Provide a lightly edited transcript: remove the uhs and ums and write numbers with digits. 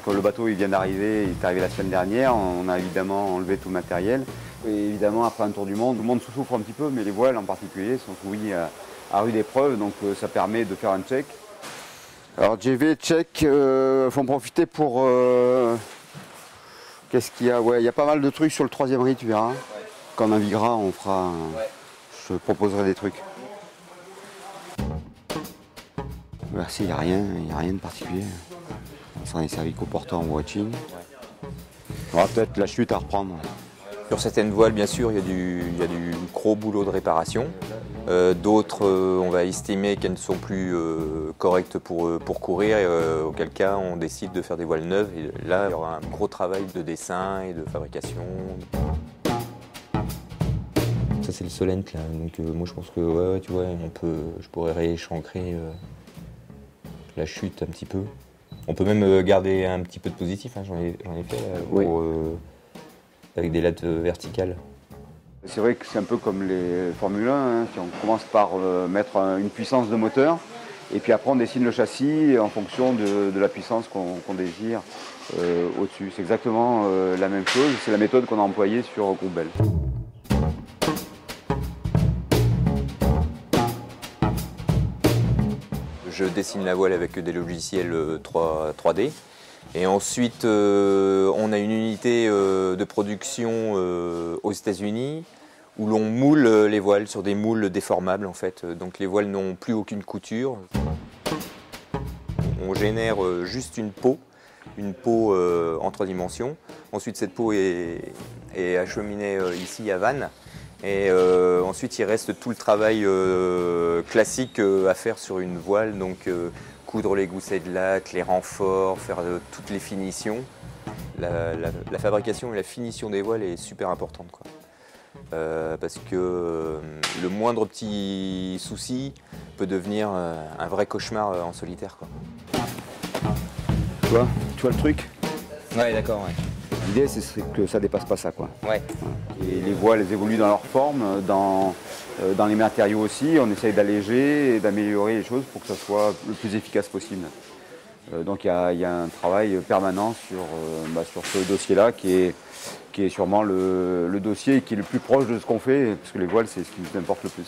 que le bateau il vient d'arriver, il est arrivé la semaine dernière, on a évidemment enlevé tout le matériel. Et évidemment, après un tour du monde, tout le monde souffre un petit peu, mais les voiles en particulier sont soumis à rude épreuve, donc ça permet de faire un check. Alors JV, check, faut en profiter pour... qu'est-ce qu'il y a? Ouais, il y a pas mal de trucs sur le troisième riz, tu verras. Ouais. Quand on naviguera, on fera... Ouais. Je proposerai des trucs. Merci, il n'y a rien de particulier. Ça n'est servi qu'au portant en watching. On aura peut-être la chute à reprendre. Sur certaines voiles, bien sûr, il y a du gros boulot de réparation. D'autres, on va estimer qu'elles ne sont plus correctes pour courir, et auquel cas on décide de faire des voiles neuves. Et là, il y aura un gros travail de dessin et de fabrication. Ça, c'est le Solent, là. Donc, moi, je pense que, ouais, tu vois, je pourrais rééchancrer la chute un petit peu. On peut même garder un petit peu de positif, hein, j'en ai fait là, oui. Avec des lattes verticales. C'est vrai que c'est un peu comme les Formule 1, hein, on commence par mettre une puissance de moteur, et puis après on dessine le châssis en fonction de la puissance qu'on désire au-dessus. C'est exactement la même chose, c'est la méthode qu'on a employée sur Groupe Belle. Je dessine la voile avec des logiciels 3D. Et ensuite, on a une unité de production aux États-Unis où l'on moule les voiles sur des moules déformables en fait. Donc les voiles n'ont plus aucune couture. On génère juste une peau en 3 dimensions. Ensuite, cette peau est acheminée ici à Vannes. Et ensuite, il reste tout le travail classique à faire sur une voile. Donc, coudre les goussets de laque, les renforts, faire toutes les finitions. La fabrication et la finition des voiles est super importante, quoi. Parce que le moindre petit souci peut devenir un vrai cauchemar en solitaire, quoi. Tu vois le truc? Ouais, d'accord, ouais. L'idée, c'est que ça dépasse pas ça, quoi. Ouais. Et les voiles, elles évoluent dans leur forme, dans les matériaux aussi. On essaye d'alléger et d'améliorer les choses pour que ça soit le plus efficace possible. Donc il y a un travail permanent sur ce dossier-là qui est sûrement le dossier qui est le plus proche de ce qu'on fait, parce que les voiles, c'est ce qui nous importe le plus.